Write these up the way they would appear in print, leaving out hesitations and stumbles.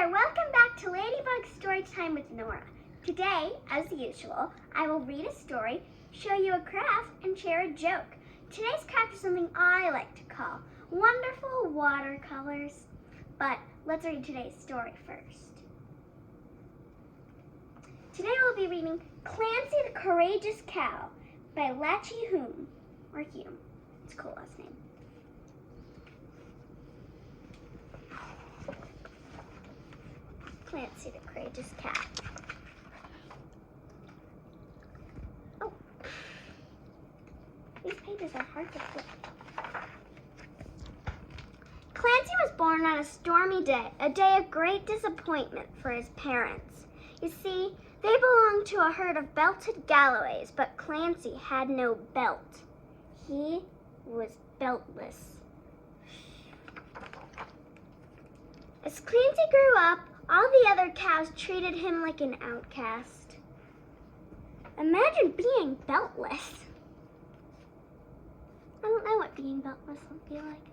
there, welcome back to Ladybug Storytime with Norah. Today, as usual, I will read a story, show you a craft, and share a joke. Today's craft is something I like to call wonderful watercolors. But let's read today's story first. Today we'll be reading Clancy The Courageous Cow by Lachie Hume, or Hume. It's a cool last name. Clancy the Courageous Cow. Oh, these pages are hard to flip. Clancy was born on a stormy day, a day of great disappointment for his parents. You see, they belonged to a herd of belted Galloways, but Clancy had no belt. He was beltless. As Clancy grew up, all the other cows treated him like an outcast. Imagine being beltless. I don't know what being beltless would be like.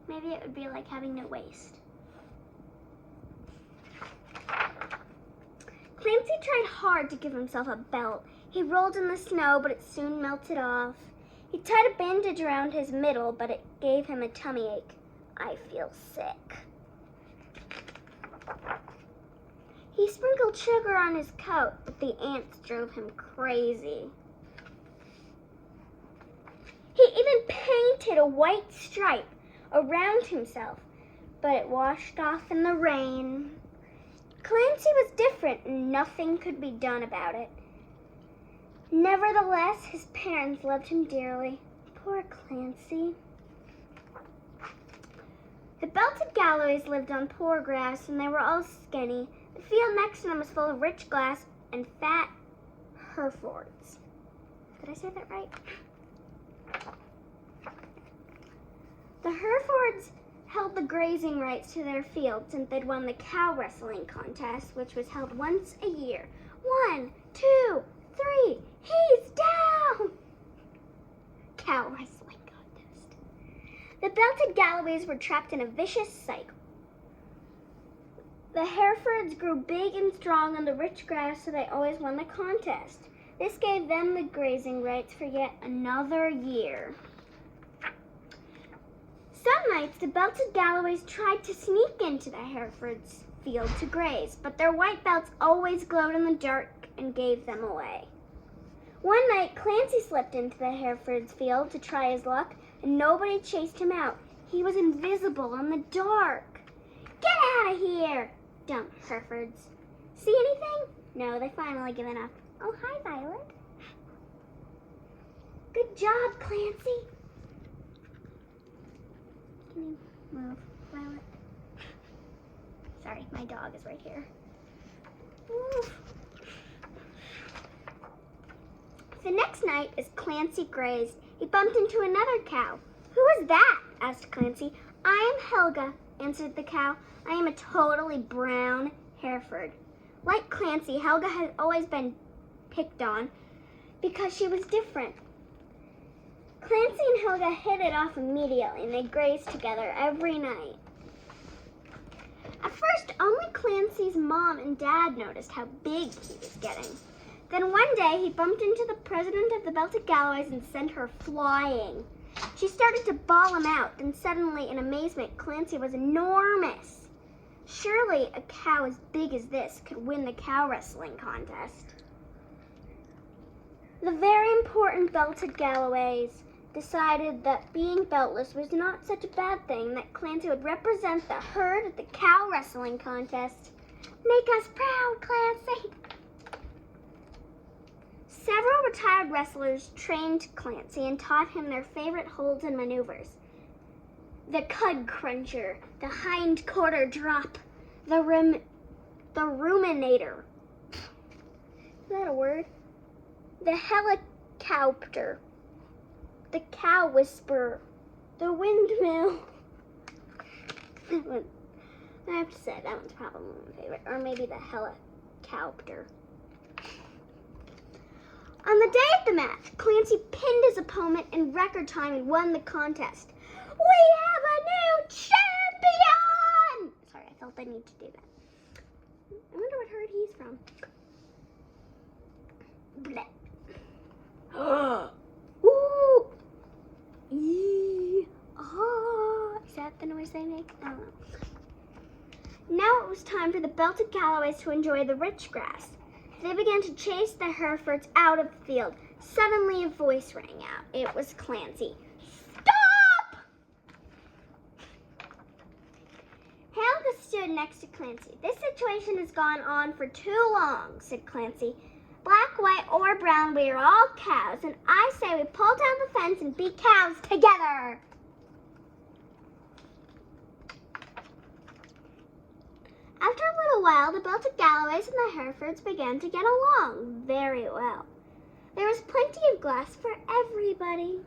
Maybe it would be like having no waist. Clancy tried hard to give himself a belt. He rolled in the snow, but it soon melted off. He tied a bandage around his middle, but it gave him a tummy ache. I feel sick. He sprinkled sugar on his coat, but the ants drove him crazy. He even painted a white stripe around himself, but it washed off in the rain. Clancy was different, and nothing could be done about it. Nevertheless, his parents loved him dearly. Poor Clancy. The belted Galloways lived on poor grass, and they were all skinny. The field next to them was full of rich grass and fat Herefords. Did I say that right? The Herefords held the grazing rights to their fields, and they'd won the cow wrestling contest, which was held once a year. 1, 2, 3, he's down! Cow wrestling contest. The belted Galloways were trapped in a vicious cycle. The Herefords grew big and strong on the rich grass, so they always won the contest. This gave them the grazing rights for yet another year. Some nights, the belted Galloways tried to sneak into the Herefords' field to graze, but their white belts always glowed in the dark and gave them away. One night, Clancy slipped into the Herefords' field to try his luck, and nobody chased him out. He was invisible in the dark. Get out of here! Dumb Herefords. See anything? No, they finally given up. Oh, hi, Violet. Good job, Clancy. Can you move, Violet? Sorry, my dog is right here. Oof. The next night, as Clancy grazed, he bumped into another cow. Who is that? Asked Clancy. I am Helga, answered the cow. I am a totally brown Hereford. Like Clancy, Helga had always been picked on because she was different. Clancy and Helga hit it off immediately, and they grazed together every night. At first, only Clancy's mom and dad noticed how big he was getting. Then one day, he bumped into the president of the Belted Galloways and sent her flying. She started to bawl him out, and suddenly, in amazement, Clancy was enormous. Surely a cow as big as this could win the cow wrestling contest. The very important Belted Galloways decided that being beltless was not such a bad thing, that Clancy would represent the herd at the cow wrestling contest. Make us proud, Clancy! Several retired wrestlers trained Clancy and taught him their favorite holds and maneuvers. The cud cruncher, the hind quarter drop, the ruminator. Is that a word? The helicopter, the cow whisperer, the windmill. I have to say, that one's probably my favorite. Or maybe the helicopter. On the day of the match, Clancy pinned his opponent in record time and won the contest. We have a new champion! Sorry, I felt I need to do that. I wonder what herd he's from. Bleh. Ooh! Yee! Ah! Is that the noise they make? I don't know. Now it was time for the belted Galloways to enjoy the rich grass. They began to chase the Herefords out of the field. Suddenly a voice rang out. It was Clancy. Stop! Helga stood next to Clancy. This situation has gone on for too long, said Clancy. Black, white, or brown, we are all cows, and I say we pull down the fence and be cows together. After a little while, the belted Galloways and the Herefords began to get along very well. There was plenty of glass for everybody.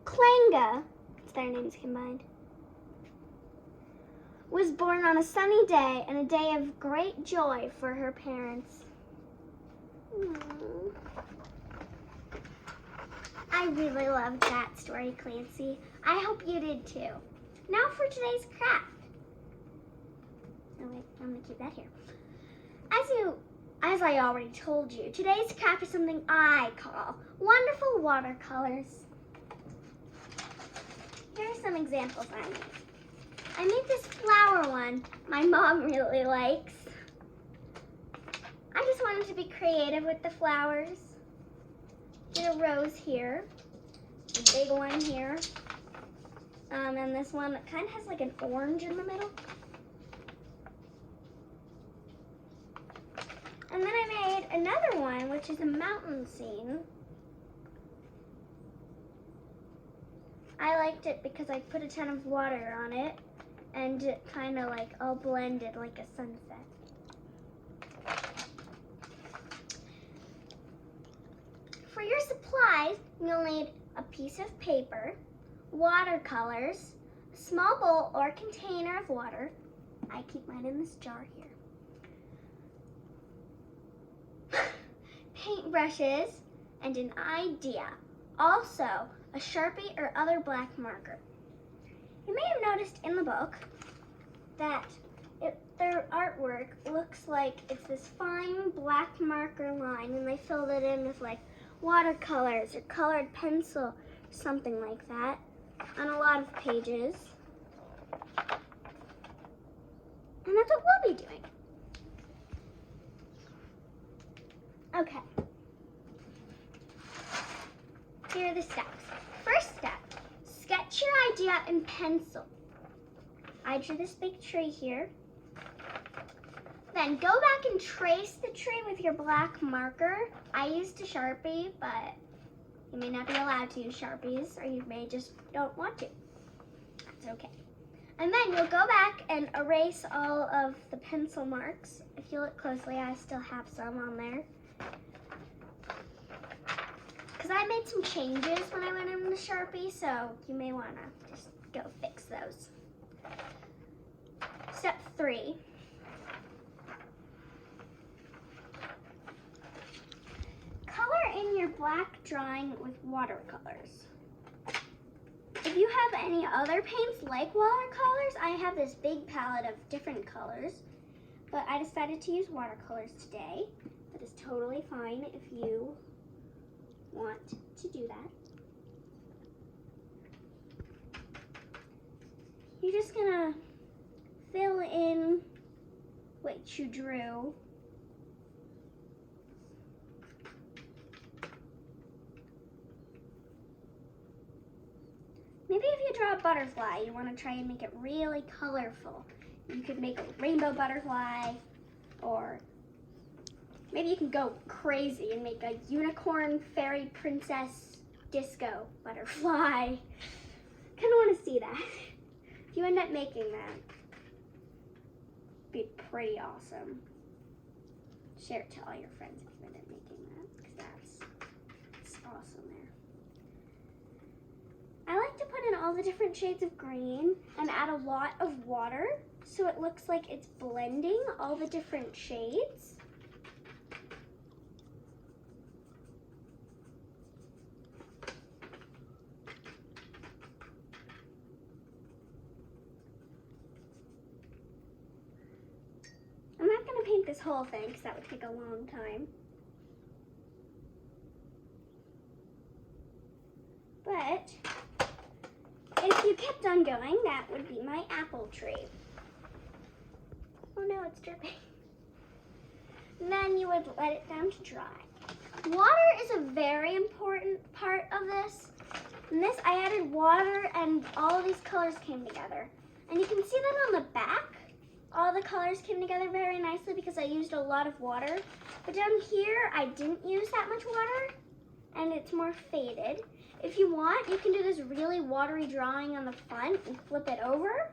Clanga, it's their names combined, was born on a sunny day and a day of great joy for her parents. I really loved that story, Clancy. I hope you did too. Now for today's craft. Oh wait, I'm gonna keep that here. As I already told you, today's craft is something I call wonderful watercolors. Here are some examples I made. I made this flower one my mom really likes. I just wanted to be creative with the flowers. Did a rose here, a big one here, and this one that kind of has like an orange in the middle. And then I made another one, which is a mountain scene. I liked it because I put a ton of water on it, and it kind of like all blended like a sunset. For your supplies, you'll need a piece of paper, watercolors, a small bowl or container of water. I keep mine in this jar here. Paintbrushes, and an idea. Also, a Sharpie or other black marker. You may have noticed in the book that their artwork looks like it's this fine black marker line, and they filled it in with like watercolors or colored pencil, something like that, on a lot of pages. And that's what we'll be doing. Okay. Here are the steps. First step, sketch your idea in pencil. I drew this big tree here. Then go back and trace the tree with your black marker. I used a Sharpie, but you may not be allowed to use Sharpies, or you may just don't want to. That's okay. And then you'll go back and erase all of the pencil marks. If you look closely, I still have some on there. Because I made some changes when I went in the Sharpie, so you may want to just go fix those. Step 3. Color in your black drawing with watercolors. If you have any other paints like watercolors, I have this big palette of different colors, but I decided to use watercolors today. That is totally fine if you want to do that. You're just gonna fill in what you drew. Maybe if you draw a butterfly, you want to try and make it really colorful. You could make a rainbow butterfly, or maybe you can go crazy and make a unicorn fairy princess disco butterfly. Kind of want to see that. If you end up making that, it'd be pretty awesome. Share it to all your friends if you end up making that, because that's awesome there. I like to put in all the different shades of green and add a lot of water so it looks like it's blending all the different shades. this whole thing because that would take a long time. But if you kept on going, that would be my apple tree. Oh no, it's dripping. Then you would let it down to dry. Water is a very important part of this. In this, I added water and all these colors came together. And you can see that on the back, all the colors came together very nicely because I used a lot of water. But down here, I didn't use that much water and it's more faded. If you want, you can do this really watery drawing on the front and flip it over.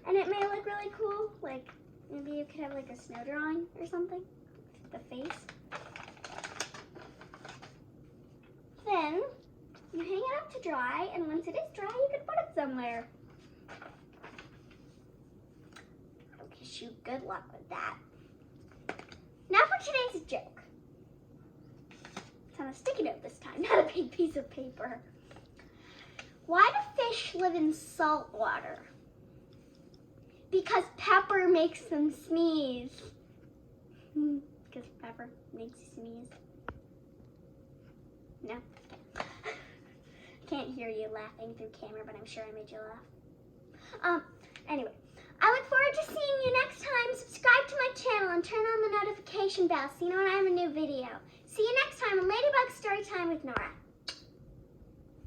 And it may look really cool. Like maybe you could have like a snow drawing or something, the face. Then you hang it up to dry, and once it is dry, you can put it somewhere. I'll wish you good luck with that. Now for today's joke. It's on a sticky note this time, not a big piece of paper. Why do fish live in salt water? Because pepper makes them sneeze. Because pepper makes you sneeze. No? Can't hear you laughing through camera, but I'm sure I made you laugh. Anyway, I look forward to seeing you next time. Subscribe to my channel and turn on the notification bell so you know when I have a new video. See you next time on Ladybug Storytime with Norah.